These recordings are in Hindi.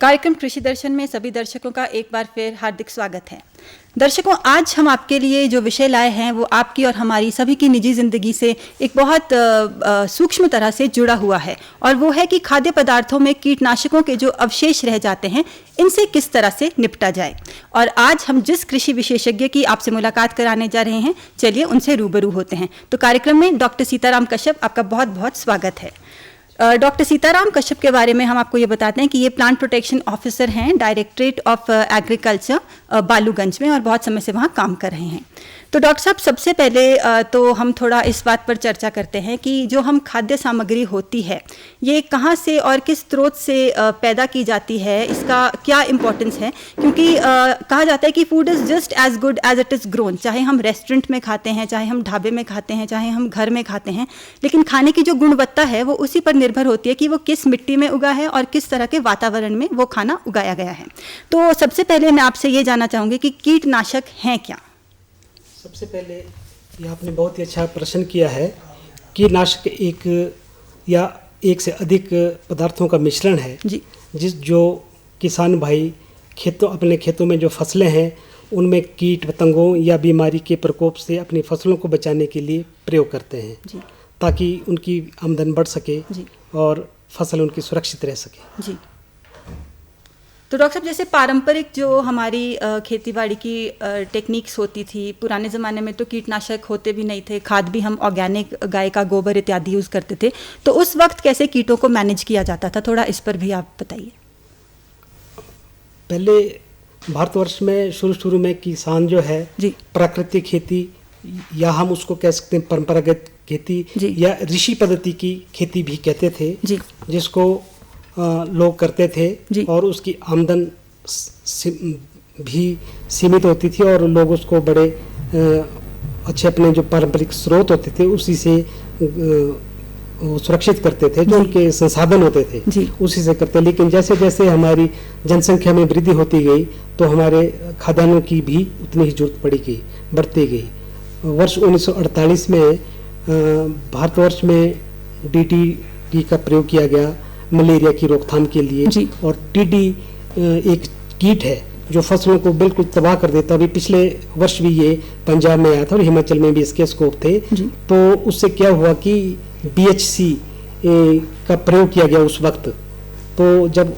कार्यक्रम कृषि दर्शन में सभी दर्शकों का एक बार फिर हार्दिक स्वागत है। दर्शकों, आज हम आपके लिए जो विषय लाए हैं वो आपकी और हमारी सभी की निजी ज़िंदगी से एक बहुत सूक्ष्म तरह से जुड़ा हुआ है, और वो है कि खाद्य पदार्थों में कीटनाशकों के जो अवशेष रह जाते हैं इनसे किस तरह से निपटा जाए। और आज हम जिस कृषि विशेषज्ञ की आपसे मुलाकात कराने जा रहे हैं, चलिए उनसे रूबरू होते हैं। तो कार्यक्रम में डॉक्टर सीताराम कश्यप, आपका बहुत बहुत स्वागत है। डॉक्टर सीताराम कश्यप के बारे में हम आपको ये बताते हैं कि ये प्लांट प्रोटेक्शन ऑफिसर हैं डायरेक्टरेट ऑफ एग्रीकल्चर बालूगंज में, और बहुत समय से वहाँ काम कर रहे हैं। तो डॉक्टर साहब, सबसे पहले तो हम थोड़ा इस बात पर चर्चा करते हैं कि जो हम खाद्य सामग्री होती है ये कहाँ से और किस स्रोत से पैदा की जाती है, इसका क्या इम्पोर्टेंस है। क्योंकि कहा जाता है कि food is just as good as it is grown. चाहे हम रेस्टोरेंट में खाते हैं, चाहे हम ढाबे में खाते हैं, चाहे हम घर में खाते हैं, लेकिन खाने की जो गुणवत्ता है वो उसी पर निर्भर होती है कि वो किस मिट्टी में उगा है और किस तरह के वातावरण में वो खाना उगाया गया है। तो सबसे पहले मैं आपसे ये जानना चाहूँगी कि कीटनाशक हैं क्या। सबसे पहले ये आपने बहुत ही अच्छा प्रश्न किया है। कीटनाशक एक या एक से अधिक पदार्थों का मिश्रण है जो किसान भाई अपने खेतों में जो फसलें हैं उनमें कीट पतंगों या बीमारी के प्रकोप से अपनी फसलों को बचाने के लिए प्रयोग करते हैं, ताकि उनकी आमदन बढ़ सके और फसल उनकी सुरक्षित रह सके। जी। तो डॉक्टर साहब, जैसे पारंपरिक जो हमारी खेतीबाड़ी की टेक्निक्स होती थी, पुराने ज़माने में तो कीटनाशक होते भी नहीं थे, खाद भी हम ऑर्गेनिक गाय का गोबर इत्यादि यूज़ करते थे। तो उस वक्त कैसे कीटों को मैनेज किया जाता था, थोड़ा इस पर भी आप बताइए। पहले भारतवर्ष में शुरू में किसान जो है प्राकृतिक खेती, या हम उसको कह सकते हैं परंपरागत खेती या ऋषि पद्धति की खेती भी कहते थे, जिसको लोग करते थे, और उसकी आमदन भी सीमित होती थी, और लोग उसको बड़े अच्छे अपने जो पारंपरिक स्रोत होते थे उसी से सुरक्षित करते थे, जो उनके संसाधन होते थे उसी से करते। लेकिन जैसे जैसे हमारी जनसंख्या में वृद्धि होती गई तो हमारे खाद्यान्नों की भी उतनी ही जरूरत बढ़ती गई। वर्ष 1948 में भारतवर्ष में DDT का प्रयोग किया गया मलेरिया की रोकथाम के लिए, और टीडी एक कीट है जो फसलों को बिल्कुल तबाह कर देता। अभी पिछले वर्ष भी ये पंजाब में आया था और हिमाचल में भी इसके स्कोप थे। तो उससे क्या हुआ कि BHC का प्रयोग किया गया उस वक्त। तो जब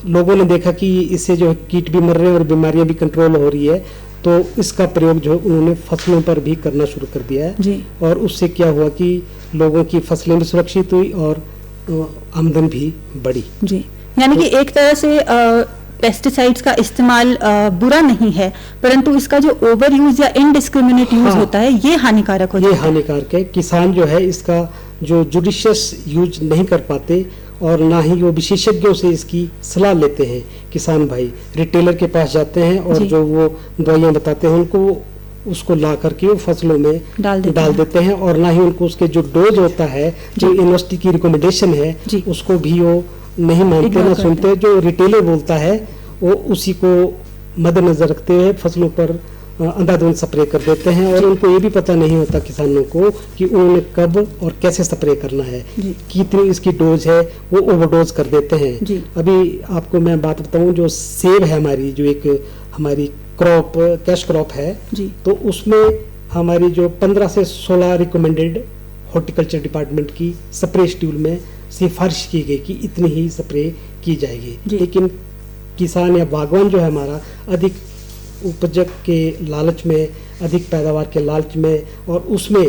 लोगों ने देखा कि इससे जो कीट भी मर रहे हैं और बीमारियां भी कंट्रोल हो रही है, तो इसका प्रयोग जो उन्होंने फसलों पर भी करना शुरू कर दिया है, और उससे क्या हुआ कि लोगों की फसलें भी सुरक्षित हुई और आमदन भी बढ़ी। जी, यानी कि एक तरह से पेस्टिसाइड्स का इस्तेमाल बुरा नहीं है, परंतु इसका जो ओवर यूज या इनडिस्क्रिमिनेट यूज होता है ये हानिकारक होता है। ये हानिकारक है। किसान जो है इसका जो जुडिशियस यूज नहीं कर पाते, और ना ही वो विशेषज्ञों से इसकी सलाह लेते हैं। किसान भाई रिटेलर के पास जाते हैं और जो वो दवाइयाँ बताते हैं उनको उसको ला करके वो फसलों में डाल देते हैं, और ना ही उनको उसके जो डोज होता है, जो यूनिवर्सिटी की रिकमेंडेशन है, उसको भी वो नहीं मानते ना सुनते। जो रिटेलर बोलता है वो उसी को मद्देनजर रखते हुए फसलों पर अंधाधुंध स्प्रे कर देते हैं, और उनको ये भी पता नहीं होता किसानों को कि उन्होंने कब और कैसे स्प्रे करना है, कितनी इसकी डोज है, वो ओवरडोज कर देते हैं। अभी आपको मैं बात बताऊं, जो सेब है हमारी, जो एक हमारी क्रॉप कैश क्रॉप है, तो उसमें हमारी जो 15 से 16 रिकमेंडेड हॉर्टिकल्चर डिपार्टमेंट की स्प्रे शेड्यूल में सिफारिश की गई कि इतनी ही स्प्रे की जाएगी। लेकिन किसान या बागवान जो है हमारा अधिक उपज के लालच में, अधिक पैदावार के लालच में, और उसमें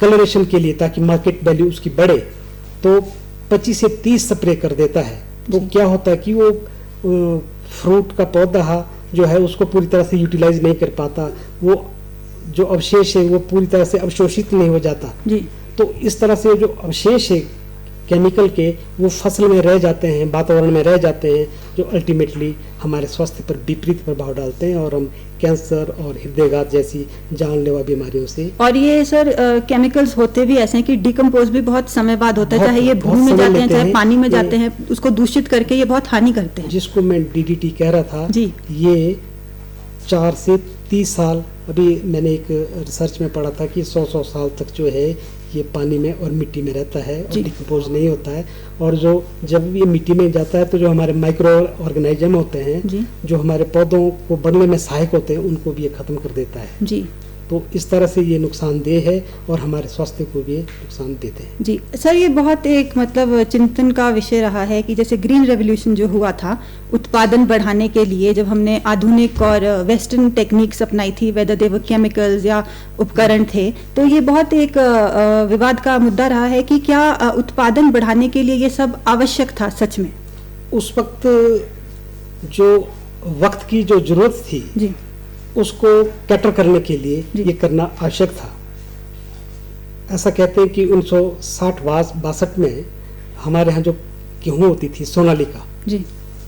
कलरेशन के लिए ताकि मार्केट वैल्यू उसकी बढ़े, तो 25 से 30 स्प्रे कर देता है। तो क्या होता है कि वो फ्रूट का पौधा जो है उसको पूरी तरह से यूटिलाइज नहीं कर पाता, वो जो अवशेष है वो पूरी तरह से अवशोषित नहीं हो जाता। तो इस तरह से जो अवशेष है केमिकल के, वो फसल में रह जाते हैं, वातावरण में रह जाते हैं, जो अल्टीमेटली हमारे स्वास्थ्य पर विपरीत प्रभाव डालते हैं, और हम कैंसर और हृदयघात जैसी जानलेवा बीमारियों से। और ये सर केमिकल्स होते भी ऐसे हैं कि डिकम्पोज भी बहुत समय बाद होता है, चाहे ये भूमि में जाते हैं चाहे पानी में जाते हैं, उसको दूषित करके ये बहुत हानि करते हैं। जिसको मैं DDT कह रहा था, ये 4 से 30 साल, अभी मैंने एक रिसर्च में पढ़ा था कि 100 साल तक जो है ये पानी में और मिट्टी में रहता है और जी। डिकम्पोज नहीं होता है। और जो जब ये मिट्टी में जाता है तो जो हमारे माइक्रो ऑर्गेनाइजम होते हैं, जी जो हमारे पौधों को बढ़ने में सहायक होते हैं, उनको भी ये खत्म कर देता है। जी तो इस तरह से ये नुकसानदेह है और हमारे स्वास्थ्य को भी ये नुकसान देते हैं। जी सर, ये बहुत एक मतलब चिंतन का विषय रहा है कि जैसे ग्रीन रेवोल्यूशन जो हुआ था उत्पादन बढ़ाने के लिए, जब हमने आधुनिक और वेस्टर्न टेक्निक्स अपनाई थी, वेदर दे वो केमिकल्स या उपकरण थे, तो ये बहुत एक विवाद का मुद्दा रहा है कि क्या उत्पादन बढ़ाने के लिए ये सब आवश्यक था सच में? उस वक्त जो वक्त की जो जरूरत थी जी उसको कैटर करने के लिए ये करना आवश्यक था। ऐसा कहते हैं कि 1960-62 में हमारे यहाँ जो गेहूँ होती थी सोनालिका, जी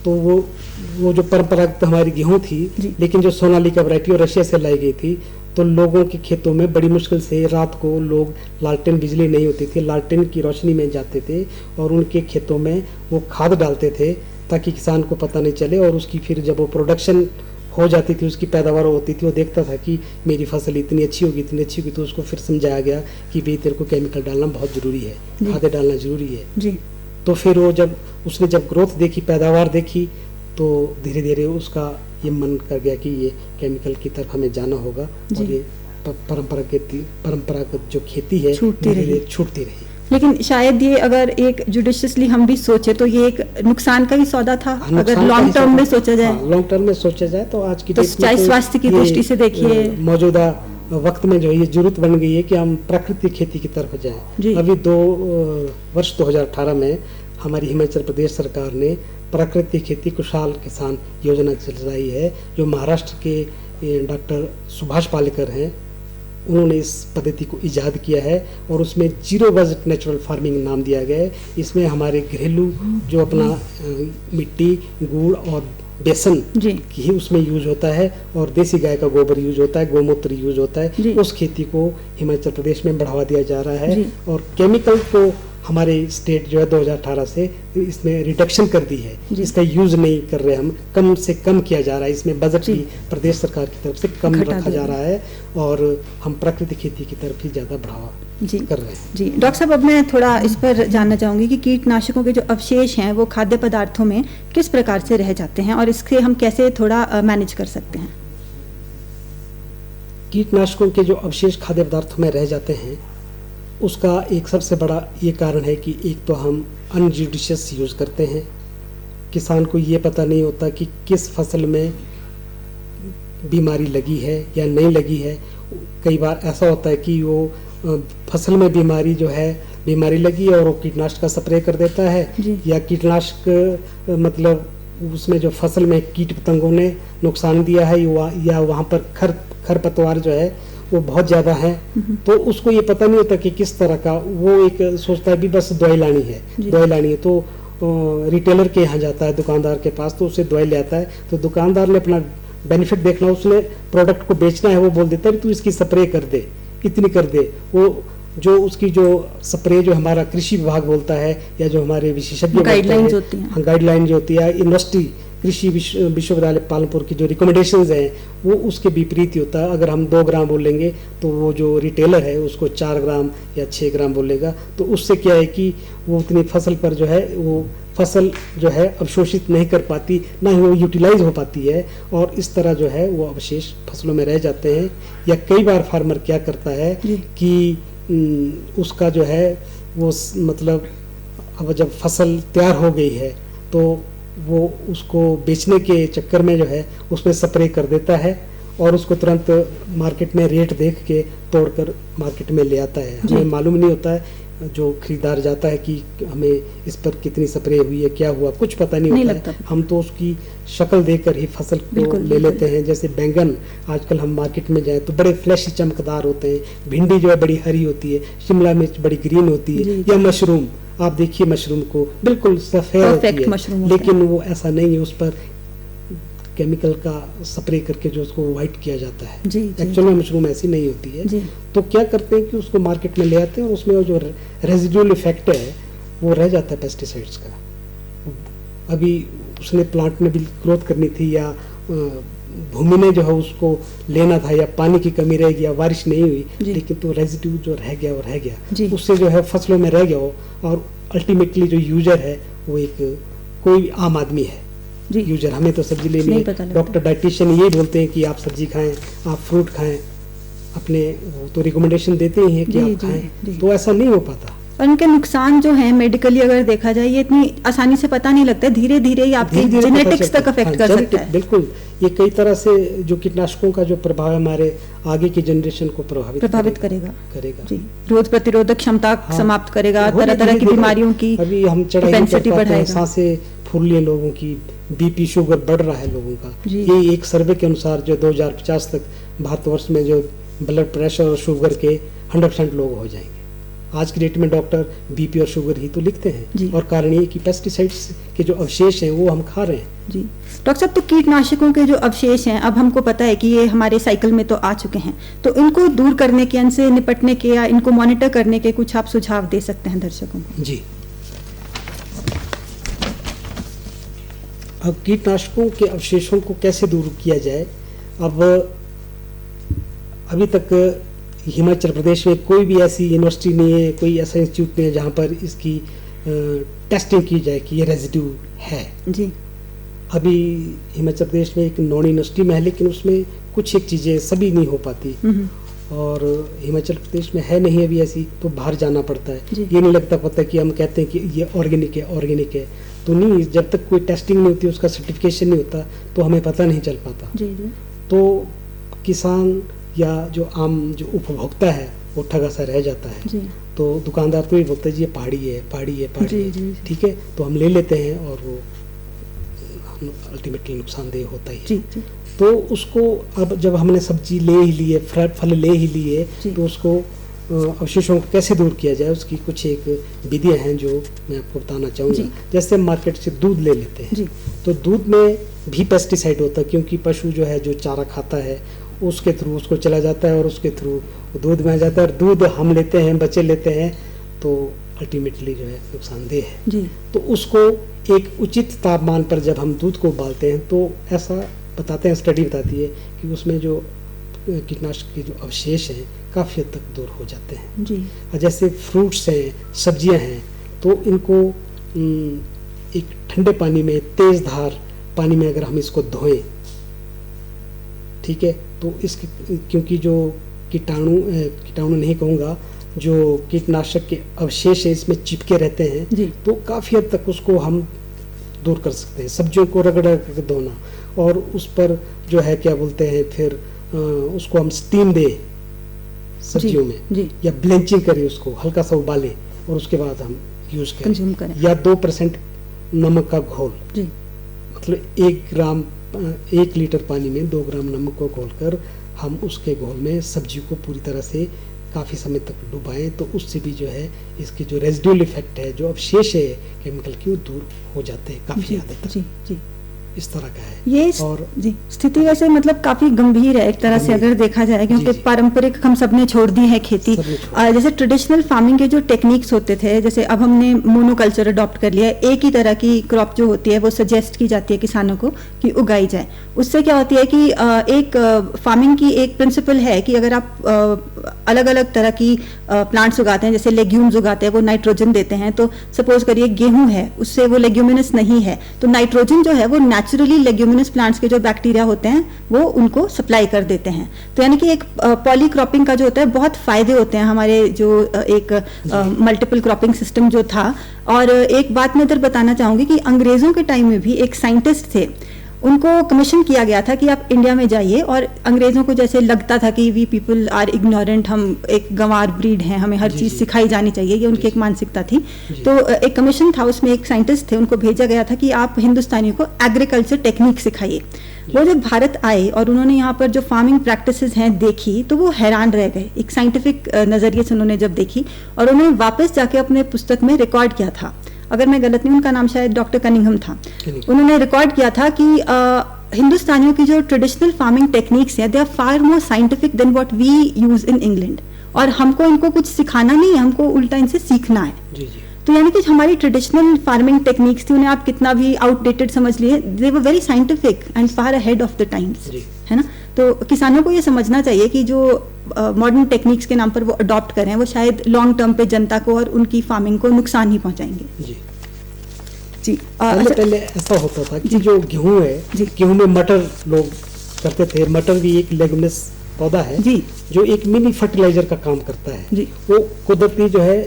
तो वो जो परंपरागत हमारी गेहूँ थी, जी। लेकिन जो सोनालिका वैरायटी और रशिया से लाई गई थी, तो लोगों के खेतों में बड़ी मुश्किल से रात को लोग, लालटेन बिजली नहीं होती थी, लालटेन की रोशनी में जाते थे और उनके खेतों में वो खाद डालते थे ताकि किसान को पता नहीं चले। और उसकी फिर जब वो प्रोडक्शन हो जाती थी, उसकी पैदावार होती थी, वो देखता था कि मेरी फसल इतनी अच्छी होगी, इतनी अच्छी होगी। तो उसको फिर समझाया गया कि भाई तेरे को केमिकल डालना बहुत ज़रूरी है, खाद डालना ज़रूरी है। जी तो फिर वो जब उसने ग्रोथ देखी, पैदावार देखी, तो धीरे धीरे उसका ये मन कर गया कि ये केमिकल की तरफ हमें जाना होगा और ये परंपरागत जो खेती है छूटती धीरे रही। धीरे छूटती रही। लेकिन शायद ये अगर एक जुडिशियसली हम भी सोचे तो ये एक नुकसान का ही सौदा था, अगर लॉन्ग टर्म में सोचा जाए। लॉन्ग टर्म में सोचा जाए तो आज की तो डेट में चाहे तो स्वास्थ्य की ये, दृष्टि से देखिए, मौजूदा वक्त में जो ये जरूरत बन गई है कि हम प्राकृतिक खेती की तरफ जी। जाएं। अभी वर्ष 2018 में हमारी हिमाचल प्रदेश सरकार ने प्राकृतिक खेती खुशहाल किसान योजना चलाई है, जो महाराष्ट्र के डॉक्टर सुभाष पालेकर हैं, उन्होंने इस पद्धति को इजाद किया है और उसमें जीरो बजट नेचुरल फार्मिंग नाम दिया गया है। इसमें हमारे घरेलू जो अपना मिट्टी, गुड़ और बेसन जी की ही उसमें यूज होता है और देसी गाय का गोबर यूज होता है, गोमूत्र यूज होता है। उस खेती को हिमाचल प्रदेश में बढ़ावा दिया जा रहा है और केमिकल को हमारे स्टेट जो है 2018 से इसमें रिडक्शन कर दी है, इसका यूज नहीं कर रहे हम, कम से कम किया जा रहा है। इसमें बजट भी प्रदेश सरकार की तरफ से कम रखा जा रहा है और हम प्राकृतिक खेती की तरफ ही ज़्यादा बढ़ावा कर रहे हैं। जी डॉक्टर साहब, अब मैं थोड़ा इस पर जानना चाहूँगी कि कीटनाशकों के जो अवशेष हैं वो खाद्य पदार्थों में किस प्रकार से रह जाते हैं और इससे हम कैसे थोड़ा मैनेज कर सकते हैं? कीटनाशकों के जो अवशेष खाद्य पदार्थों में रह जाते हैं उसका एक सबसे बड़ा ये कारण है कि एक तो हम अनजुडिशियस यूज़ करते हैं। किसान को ये पता नहीं होता कि किस फसल में बीमारी लगी है या नहीं लगी है। कई बार ऐसा होता है कि वो फसल में बीमारी लगी और वो कीटनाशक का स्प्रे कर देता है, या कीटनाशक मतलब उसमें जो फसल में कीट पतंगों ने नुकसान दिया है या वहाँ पर खरपतवार जो है वो बहुत ज़्यादा है, तो उसको ये पता नहीं होता कि किस तरह का, वो एक सोचता है भी बस दवाई लानी है तो रिटेलर के यहाँ जाता है, दुकानदार के पास, तो उसे दवाई ले आता है। तो दुकानदार ने अपना बेनिफिट देखना, उसने प्रोडक्ट को बेचना है, वो बोल देता है तू इसकी स्प्रे कर दे, इतनी कर दे। वो जो उसकी जो स्प्रे जो हमारा कृषि विभाग बोलता है या जो हमारे विशेषज्ञ गाइडलाइंस होती हैं, गाइडलाइन जो होती है यूनिवर्सिटी कृषि विश्वविद्यालय पालनपुर की जो रिकमेंडेशंस हैं वो उसके विपरीत ही होता है। अगर हम 2 ग्राम बोलेंगे तो वो जो रिटेलर है उसको 4 ग्राम या 6 ग्राम बोलेगा। तो उससे क्या है कि वो उतनी फसल पर जो है वो फसल जो है अवशोषित नहीं कर पाती, ना ही वो यूटिलाइज हो पाती है और इस तरह जो है वो अवशेष फसलों में रह जाते हैं। या कई बार फार्मर क्या करता है कि उसका जो है वो मतलब अब जब फसल तैयार हो गई है तो वो उसको बेचने के चक्कर में जो है उसमें स्प्रे कर देता है और उसको तुरंत मार्केट में रेट देख के तोड़कर मार्केट में ले आता है। हमें मालूम नहीं होता है, जो खरीदार जाता है कि हमें इस पर कितनी स्प्रे हुई है, क्या हुआ, कुछ पता नहीं होता है। हम तो उसकी शक्ल देखकर ही फसल को ले लेते हैं। जैसे बैंगन आजकल हम मार्केट में जाए तो बड़े फ्लैशी चमकदार होते हैं, भिंडी जो है बड़ी हरी होती है, शिमला मिर्च बड़ी ग्रीन होती है, या मशरूम आप देखिए मशरूम को बिल्कुल सफेद होती है, लेकिन वो ऐसा नहीं है, उस पर केमिकल का स्प्रे करके जो उसको वाइट किया जाता है। एक्चुअली मशरूम ऐसी नहीं होती है। तो क्या करते हैं कि उसको मार्केट में ले आते हैं और उसमें जो रेजिडुअल इफेक्ट है वो रह जाता है पेस्टिसाइड्स का। अभी उसने प्लांट में भी ग्रोथ करनी थी या भूमि ने जो है उसको लेना था, या पानी की कमी रह गई या बारिश नहीं हुई, जी। लेकिन तो रेजिड्यू जो रह गया वो रह जी। गया, उससे जो है फसलों में रह गया हो, और अल्टीमेटली जो यूजर है वो एक कोई आम आदमी है। जी। यूजर, हमें तो सब्जी लेनी नहीं है, पता लगता। डॉक्टर डाइटिशियन ये बोलते हैं कि आप सब्जी खाएं, आप फ्रूट खाएं, अपने वो तो रिकमेंडेशन देते ही हैं कि जी, आप जी, खाएं, जी। तो ऐसा नहीं हो पाता। और उनके नुकसान जो है मेडिकली अगर देखा जाए ये इतनी आसानी से पता नहीं लगता है, धीरे धीरे ही आपकी धीरे-धीरे पता जेनेटिक्स चलता तक है। अफेक्ट हाँ, कर सकता genetic, है। बिल्कुल, ये कई तरह से जो कीटनाशकों का जो प्रभाव है हमारे आगे की जनरेशन को प्रभावित करेगा। जी, रोग प्रतिरोधक क्षमता हाँ, समाप्त करेगा, हो रही तरह तरह की धीरे-धीरे। बीमारियों की अभी हम चढ़ाई नहीं कर propensity पाते हैं, बढ़ाएगा। सांसें फूल रही हैं लोगों की, बीपी शुगर बढ़ रहा है लोगों का। जी। ये एक सर्वे के अनुसार जो 2050 तक भारतवर्ष में जो ब्लड प्रेशर और शुगर के 100% लोग हो जाएंगे। आज की डेट में डॉक्टर बीपी और शुगर ही तो लिखते जी। हैं, और कारण ये कि पेस्टिसाइड्स के जो अवशेष हैं वो हम खा रहे हैं। जी डॉक्टर साहब, तो कीटनाशकों के जो अवशेष हैं अब हमको पता है कि ये हमारे साइकिल में तो आ चुके हैं, तो इनको दूर करने के, इनसे निपटने के या इनको मॉनिटर करने के कुछ आप सुझाव दे सकते हैं दर्शकों को? जी, अब कीटनाशकों के अवशेषों को कैसे दूर किया जाए। अब अभी तक हिमाचल प्रदेश में कोई भी ऐसी यूनिवर्सिटी नहीं है, कोई ऐसा इंस्टीट्यूट नहीं है जहाँ पर इसकी टेस्टिंग की जाए कि ये रेजिड्यू है। जी। अभी हिमाचल प्रदेश में एक नॉन यूनिवर्सिटी में है, लेकिन उसमें कुछ एक चीज़ें सभी नहीं हो पाती, और हिमाचल प्रदेश में है नहीं अभी ऐसी, तो बाहर जाना पड़ता है। जी। ये नहीं लगता पता कि हम कहते हैं कि ये ऑर्गेनिक है, तो नहीं, जब तक कोई टेस्टिंग नहीं होती, उसका सर्टिफिकेशन नहीं होता, तो हमें पता नहीं चल पाता। जी जी। तो किसान या जो आम जो उपभोक्ता है वो ठगा सा रह जाता है। जी। तो दुकानदार तो ये बोलता है जी ये पहाड़ी है, जी, जी। ठीक है, तो हम ले लेते हैं, और वो अल्टीमेटली नुकसानदेह होता ही है। जी जी। तो उसको अब जब हमने सब्जी ले ही ली है, फल ले ही ली है, जी। तो उसको अवशेषों को कैसे दूर किया जाए, उसकी कुछ एक विधियां हैं जो मैं आपको बताना चाहूँगा। जी। जैसे हम मार्केट से दूध ले लेते हैं, जी। तो दूध में भी पेस्टिसाइड होता है, क्योंकि पशु जो है जो चारा खाता है उसके थ्रू उसको चला जाता है, और उसके थ्रू दूध में आ जाता है, और दूध हम लेते हैं, बच्चे लेते हैं, तो अल्टीमेटली जो है नुकसानदेह है। जी। तो उसको एक उचित तापमान पर जब हम दूध को उबालते हैं, तो ऐसा बताते हैं, स्टडी बताती है कि उसमें जो कीटनाशक के जो अवशेष हैं काफ़ी हद तक दूर हो जाते हैं। जी। और जैसे फ्रूट्स हैं, सब्जियां हैं, तो इनको एक ठंडे पानी में, तेज धार पानी में अगर हम इसको धोएं, ठीक है, तो इसके क्योंकि जो कीटाणु नहीं कहूँगा, जो कीटनाशक के अवशेष हैं इसमें चिपके रहते हैं, जी। तो काफ़ी हद तक उसको हम दूर कर सकते हैं। सब्जियों को रगड़ कर धोना, और उस पर जो है क्या बोलते हैं, फिर उसको हम स्टीम दें सब्जियों जी, में, जी। या ब्लेंचिंग करें, उसको हल्का सा उबालें, और उसके बाद हम यूज़ कंज्यूम करें। करें। या 2% नमक का घोल, जी। मतलब 1 लीटर पानी में 2 ग्राम नमक को घोलकर हम उसके घोल में सब्जी को पूरी तरह से काफ़ी समय तक डुबाएं, तो उससे भी जो है इसके जो रेजिडुअल इफेक्ट है, जो अवशेष है केमिकल के, वो दूर हो जाते हैं काफ़ी जी, हद तक। जी जी। इस तरह का है। ये और जी स्थिति वैसे मतलब काफी गंभीर है एक तरह से गंभीर। अगर देखा जाए, क्योंकि जी, जी। पारंपरिक हम सबने छोड़ दी है खेती। सबने छोड़ जैसे ट्रेडिशनल फार्मिंग के जो टेक्निक्स होते थे, जैसे अब हमने मोनोकल्चर अडॉप्ट कर लिया है, एक ही तरह की क्रॉप जो होती है वो सजेस्ट की जाती है किसानों को कि उगाई जाए। उससे क्या होती है कि एक फार्मिंग की एक प्रिंसिपल है कि अगर आप अलग अलग तरह की प्लांट्स उगाते हैं, जैसे लेग्यूम्स उगाते हैं, वो नाइट्रोजन देते हैं। तो सपोज करिए गेहूं है, उससे वो लेग्यूमिनस नहीं है, तो नाइट्रोजन जो है वो नेचुरली लेग्यूमिनस प्लांट्स के जो बैक्टीरिया होते हैं वो उनको सप्लाई कर देते हैं। तो यानी कि एक पॉलीक्रॉपिंग का जो होता है बहुत फायदे होते हैं हमारे जो एक मल्टीपल क्रॉपिंग सिस्टम जो था। और एक बात मैं इधर बताना चाहूंगी कि अंग्रेजों के टाइम में भी एक साइंटिस्ट थे, उनको कमीशन किया गया था कि आप इंडिया में जाइए, और अंग्रेजों को जैसे लगता था कि वी पीपल आर इग्नोरेंट, हम एक गंवार ब्रीड हैं, हमें हर चीज़ सिखाई जानी चाहिए, ये उनकी एक मानसिकता थी। तो एक कमीशन था, उसमें एक साइंटिस्ट थे, उनको भेजा गया था कि आप हिंदुस्तानियों को एग्रीकल्चर टेक्निक सिखाइए। वो जब भारत आए और उन्होंने यहाँ पर जो फार्मिंग प्रैक्टिसेस हैं देखी, तो वो हैरान रह गए। एक साइंटिफिक नज़रिए से उन्होंने जब देखी, और उन्होंने वापस जाके अपने पुस्तक में रिकॉर्ड किया था, अगर मैं गलत नहीं, उनका नाम शायद डॉक्टर कनिंघम था, उन्होंने रिकॉर्ड किया था कि हिंदुस्तानियों की जो ट्रेडिशनल फार्मिंग टेक्निक्स हैं, they are far more scientific than what we use in England. और हमको इनको कुछ सिखाना नहीं है, हमको उल्टा इनसे सीखना है। जी जी। तो यानी कि हमारी ट्रेडिशनल फार्मिंग टेक्निक्स थी, उन्हें आप कितना भी आउटडेटेड समझ लिए, they were very scientific and far ahead of the times, जी। है ना। तो किसानों को ये समझना चाहिए कि जो मॉडर्न टेक्निक्स के नाम पर वो अडॉप्ट करें, वो शायद लॉन्ग टर्म पे जनता को और उनकी फार्मिंग को नुकसान ही पहुंचाएंगे। जी जी। पहले ऐसा होता था कि जो गेहूं है, जी। गेहूं में मटर लोग करते थे। मटर भी एक लेगुमिनस पौधा है जी। जो एक मिनी फर्टिलाइजर का काम करता है। जी। वो कुदरती जो है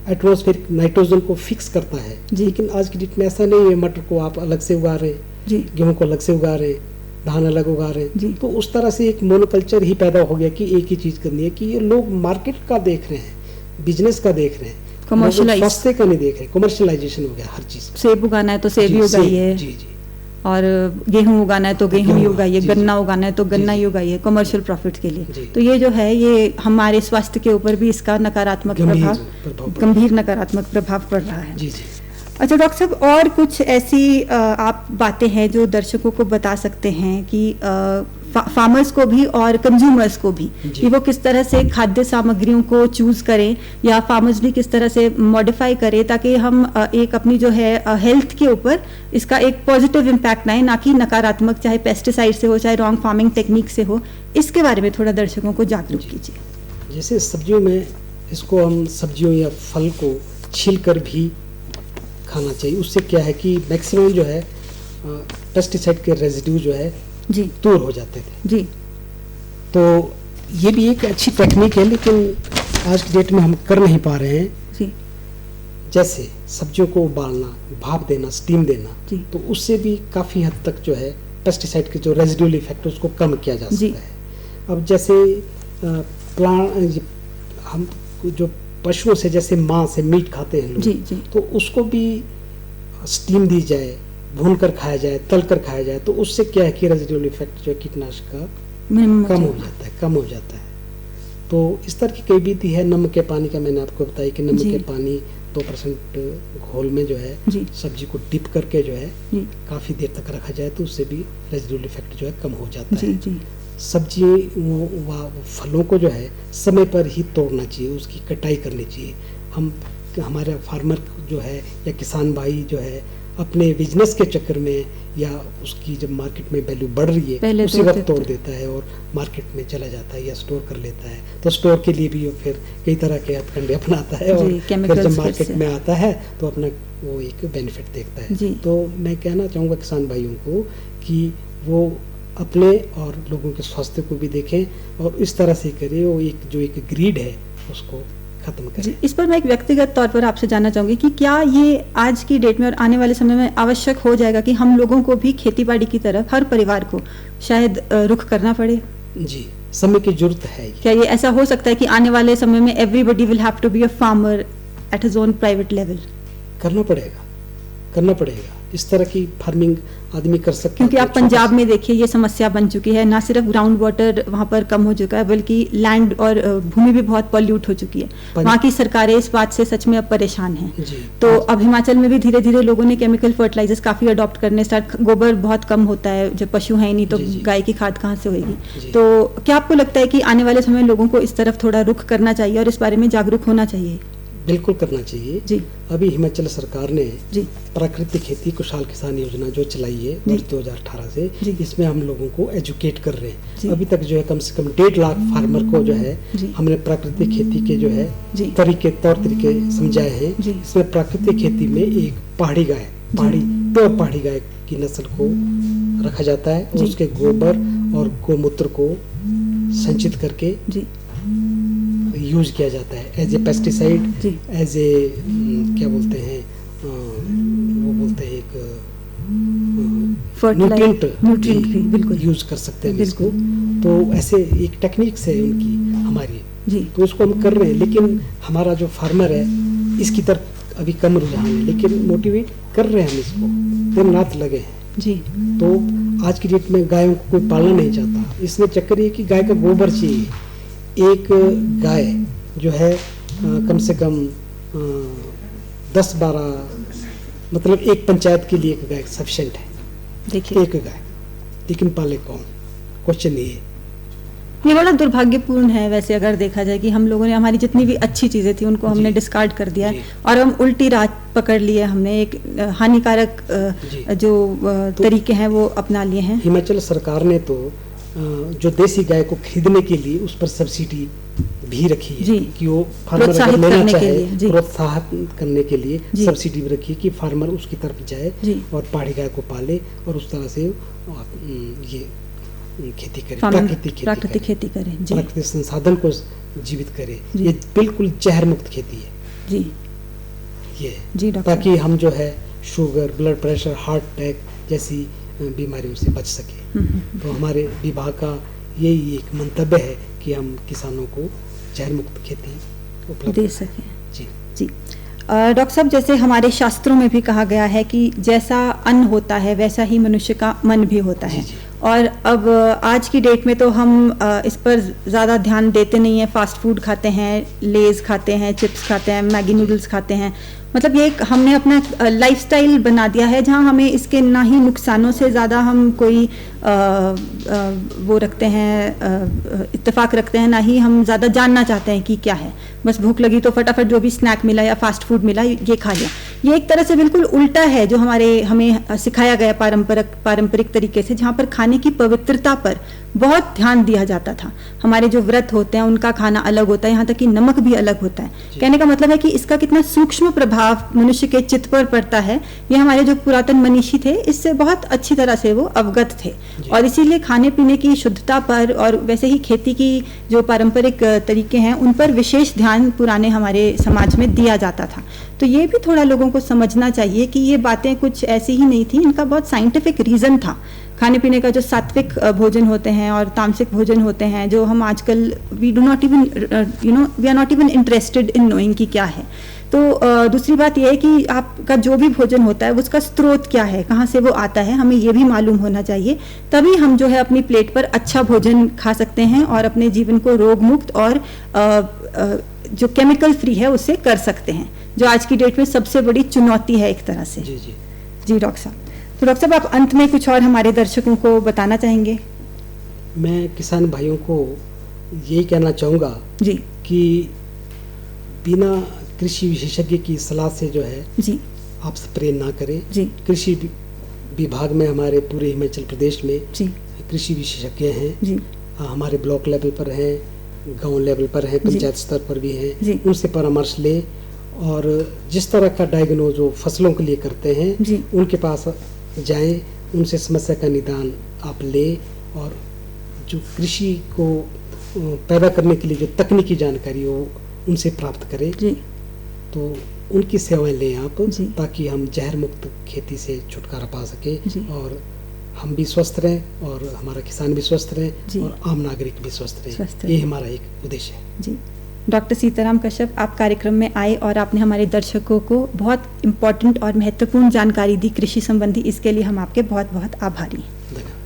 एटमॉस्फेरिक नाइट्रोजन को फिक्स करता है। जी। लेकिन आज की डेट में ऐसा नहीं है। मटर को आप अलग से उगा रहे हैं, जी। गेहूं को अलग से उगा रहे हैं, धान अलग उगा रहे जी। हैं। तो उस तरह से एक मोनोकल्चर ही पैदा हो गया कि एक ही चीज करनी है, कि ये लोग मार्केट का देख रहे हैं, बिजनेस का देख रहे हैं, Commercialize। सस्ते का नहीं देख रहे। कमर्शियलाइजेशन हो गया हर चीज। सेब उगाना है तो सेब ही जी, उगाइए, जी जी। और गेहूं उगाना है तो गेहूं ही गेहूं, उगाइए, जी, गन्ना जी। उगाना है तो गन्ना जी, ही जी। उगाइए कमर्शियल प्रॉफिट के लिए। जी। तो ये जो है, ये हमारे स्वास्थ्य के ऊपर भी इसका नकारात्मक गंभीर प्रभाव, प्रभाव पड़ गंभीर नकारात्मक प्रभाव पड़ रहा है। जी जी। अच्छा डॉक्टर साहब, और कुछ ऐसी आप बातें हैं जो दर्शकों को बता सकते हैं कि फार्मर्स को भी और कंज्यूमर्स को भी, जी। कि वो किस तरह से खाद्य सामग्रियों को चूज करें, या फार्मर्स भी किस तरह से मॉडिफाई करें, ताकि हम एक अपनी जो है हेल्थ के ऊपर इसका एक पॉजिटिव इम्पैक्ट आए, ना कि नकारात्मक, चाहे पेस्टिसाइड से हो, चाहे रॉन्ग फार्मिंग टेक्निक से हो। इसके बारे में थोड़ा दर्शकों को जागरूक कीजिए। जैसे सब्जियों में, इसको हम सब्जियों या फल को छील कर भी खाना चाहिए। उससे क्या है कि मैक्सिमम जो है पेस्टिसाइड के रेजिड्यू जो है जी। दूर हो जाते थे। जी। तो ये भी एक अच्छी टेक्निक है, लेकिन आज की डेट में हम कर नहीं पा रहे हैं। जी। जैसे सब्जियों को उबालना, भाप देना, स्टीम देना, जी। तो उससे भी काफ़ी हद तक जो है पेस्टिसाइड के जो रेजिडुअल इफेक्ट उसको कम किया जा जी। सकता है। अब जैसे प्लांट, हम जो पशुओं से जैसे मांस से मीट खाते हैं लोग, जी। जी। तो उसको भी स्टीम दी जाए, भून कर खाया जाए, तल कर खाया जाए, तो उससे क्या है कि रेजिडुअल इफेक्ट जो है कीटनाशक का कम हो जाता है, कम हो जाता है। तो इस तरह की कई विधि है। नमक के पानी का मैंने आपको बताया कि नमक जी। के पानी 2% घोल में जो है जी। सब्जी को डिप करके जो है जी। काफ़ी देर तक रखा जाए, तो उससे भी रेजिडुअल इफेक्ट जो है कम हो जाता जी। है। जी। सब्जी फलों को जो है समय पर ही तोड़ना चाहिए, उसकी कटाई करनी चाहिए। हमारे फार्मर जो है या किसान भाई जो है अपने बिजनेस के चक्कर में, या उसकी जब मार्केट में वैल्यू बढ़ रही है उसी वक्त तोड़ देता है और मार्केट में चला जाता है या स्टोर कर लेता है। तो स्टोर के लिए भी वो फिर कई तरह के हथकंडे अपनाता है, और फिर जब मार्केट में आता है तो अपना वो एक बेनिफिट देखता है। तो मैं कहना चाहूँगा किसान भाइयों को कि वो अपने और लोगों के स्वास्थ्य को भी देखें, और इस तरह से करें, वो एक ग्रीड है उसको खत्म करें। इस पर मैं एक व्यक्तिगत तौर पर आपसे जानना चाहूंगी कि क्या ये आज की डेट में और आने वाले समय में आवश्यक हो जाएगा कि हम लोगों को भी खेतीबाड़ी की तरफ, हर परिवार को शायद रुख करना पड़े? जी, समय की जरूरत है। क्या ये ऐसा हो सकता है कि आने वाले समय में everybody will have to be a farmer at his own private level? करना पड़ेगा। इस तरह की फार्मिंग आदमी कर सकता है। क्योंकि आप पंजाब में देखिए ये समस्या बन चुकी है, ना सिर्फ ग्राउंड वाटर वहाँ पर कम हो चुका है, बल्कि लैंड और भूमि भी बहुत पॉल्यूट हो चुकी है। वहाँ की सरकारें इस बात से सच में अब परेशान हैं। तो अब हिमाचल में भी धीरे धीरे लोगों ने केमिकल फर्टिलाइजर्स काफ़ी अडॉप्ट करने स्टार्ट, गोबर बहुत कम होता है, जब पशु है नहीं तो गाय की खाद कहाँ से होगी। तो क्या आपको लगता है कि आने वाले समय में लोगों को इस तरफ थोड़ा रुख करना चाहिए और इस बारे में जागरूक होना चाहिए? बिल्कुल करना चाहिए जी। अभी हिमाचल सरकार ने जी प्राकृतिक खेती खुशहाल किसान योजना जो चलाई है वर्ष 2018 से, इसमें हम लोगों को एजुकेट कर रहे हैं। अभी तक जो है कम से कम 1.5 लाख फार्मर को जो है हमने प्राकृतिक खेती के जो है तौर तरीके समझाए हैं। इसमें प्राकृतिक खेती में एक पहाड़ी गाय, प्योर पहाड़ी गाय की नस्ल को रखा जाता है, और उसके गोबर और गोमूत्र को संचित करके यूज किया जाता है as a pesticide, as a क्या बोलते हैं, वो बोलते हैं एक न्यूट्रिएंट भी बिल्कुल यूज कर सकते हैं इसको। तो ऐसे एक टेक्निक से उनकी हमारी तो उसको हम कर रहे हैं, लेकिन हमारा जो फार्मर है इसकी तरफ अभी कम रुझान है, लेकिन मोटिवेट कर रहे हैं हम इसको, दिन रात लगे हैं जी। तो आज की डेट में गायों को कोई पालना नहीं चाहता। इसमें चक्कर ये कि गाय का गोबर चाहिए। एक गाय जो है कम से कम 10-12, मतलब एक पंचायत के लिए एक गाय सफिशिएंट है। देखिए एक गाय, लेकिन पाले कौन? क्वेश्चन ये है। ये बड़ा दुर्भाग्यपूर्ण है वैसे अगर देखा जाए कि हम लोगों ने हमारी जितनी भी अच्छी चीज़ें थी उनको हमने डिस्कार्ड कर दिया है और हम उल्टी राह पकड़ लिए, हमने एक हानिकारक जो तरीके हैं वो अपना लिए हैं। हिमाचल सरकार ने तो जो देसी गाय को खरीदने के लिए उस पर सब्सिडी भी रखी है कि वो फार्मर अगर लेना चाहे प्रोत्साहित करने के लिए सब्सिडी भी रखी है कि फार्मर उसकी तरफ जाए और पहाड़ी गाय को पाले और उस तरह से ये खेती करे, प्राकृतिक खेती करे, प्राकृतिक संसाधन को जीवित करे। ये बिल्कुल जहर मुक्त खेती है जी, ये ताकि हम जो है sugar, blood pressure, heart attack जैसी बीमारियों से बच सके। तो हमारे विभाग का यही एक मंतव्य है कि हम किसानों को जहर मुक्त खेती उपलब्ध दे सकें। जी जी डॉक्टर साहब, जैसे हमारे शास्त्रों में भी कहा गया है कि जैसा अन्न होता है वैसा ही मनुष्य का मन भी होता है। और अब आज की डेट में तो हम इस पर ज़्यादा ध्यान देते नहीं हैं, फास्ट फूड खाते हैं, लेज़ खाते हैं, चिप्स खाते हैं, मैगी नूडल्स खाते हैं। मतलब ये हमने अपना लाइफस्टाइल बना दिया है जहाँ हमें इसके ना ही नुकसानों से ज़्यादा हम कोई वो रखते हैं, इत्तेफाक रखते हैं, ना ही हम ज़्यादा जानना चाहते हैं कि क्या है। बस भूख लगी तो फटाफट जो भी स्नैक मिला या फास्ट फूड मिला ये खा लिया। ये एक तरह से बिल्कुल उल्टा है जो हमें सिखाया गया पारंपरिक तरीके से, जहाँ पर खाने की पवित्रता पर बहुत ध्यान दिया जाता था। हमारे जो व्रत होते हैं उनका खाना अलग होता है, यहाँ तक कि नमक भी अलग होता है। कहने का मतलब है कि इसका कितना सूक्ष्म प्रभाव मनुष्य के चित्त पर पड़ता है, ये हमारे जो पुरातन मनीषी थे इससे बहुत अच्छी तरह से वो अवगत थे। और इसीलिए खाने पीने की शुद्धता पर और वैसे ही खेती की जो पारंपरिक तरीके हैं उन पर विशेष ध्यान पुराने हमारे समाज में दिया जाता था। तो ये भी थोड़ा लोगों को समझना चाहिए कि ये बातें कुछ ऐसी ही नहीं थी, इनका बहुत साइंटिफिक रीज़न था। खाने पीने का जो सात्विक भोजन होते हैं और तामसिक भोजन होते हैं जो हम आजकल we are not even interested in knowing कि क्या है। तो दूसरी बात यह है कि आपका जो भी भोजन होता है उसका स्रोत क्या है, कहाँ से वो आता है, हमें ये भी मालूम होना चाहिए। तभी हम जो है अपनी प्लेट पर अच्छा भोजन खा सकते हैं और अपने जीवन को रोग मुक्त और जो केमिकल फ्री है उससे कर सकते हैं, जो आज की डेट में सबसे बड़ी चुनौती है एक तरह से। जी डॉक्टर साहब, तो डॉक्टर साहब आप अंत में कुछ और हमारे दर्शकों को बताना चाहेंगे? मैं किसान भाइयों को यही कहना चाहूँगा जी कि बिना कृषि विशेषज्ञ की सलाह से जो है जी आप स्प्रे ना करें। जी कृषि विभाग में हमारे पूरे हिमाचल प्रदेश में जी कृषि विशेषज्ञ हैं जी, हमारे ब्लॉक लेवल पर हैं, गांव लेवल पर हैं, पंचायत स्तर पर भी हैं। उनसे परामर्श लें और जिस तरह का डायग्नोज वो फसलों के लिए करते हैं उनके पास जाएं, उनसे समस्या का निदान आप लें और जो कृषि को पैदा करने के लिए जो तकनीकी जानकारी हो उनसे प्राप्त करें। तो उनकी सेवाएं लें आप, ताकि हम जहर मुक्त खेती से छुटकारा पा सकें और हम भी स्वस्थ रहें और हमारा किसान भी स्वस्थ रहे और आम नागरिक भी स्वस्थ रहे। ये हमारा एक उद्देश्य है। जी डॉक्टर सीताराम कश्यप, आप कार्यक्रम में आए और आपने हमारे दर्शकों को बहुत इम्पोर्टेंट और महत्वपूर्ण जानकारी दी कृषि संबंधी। इसके लिए हम आपके बहुत बहुत आभारी हैं। धन्यवाद।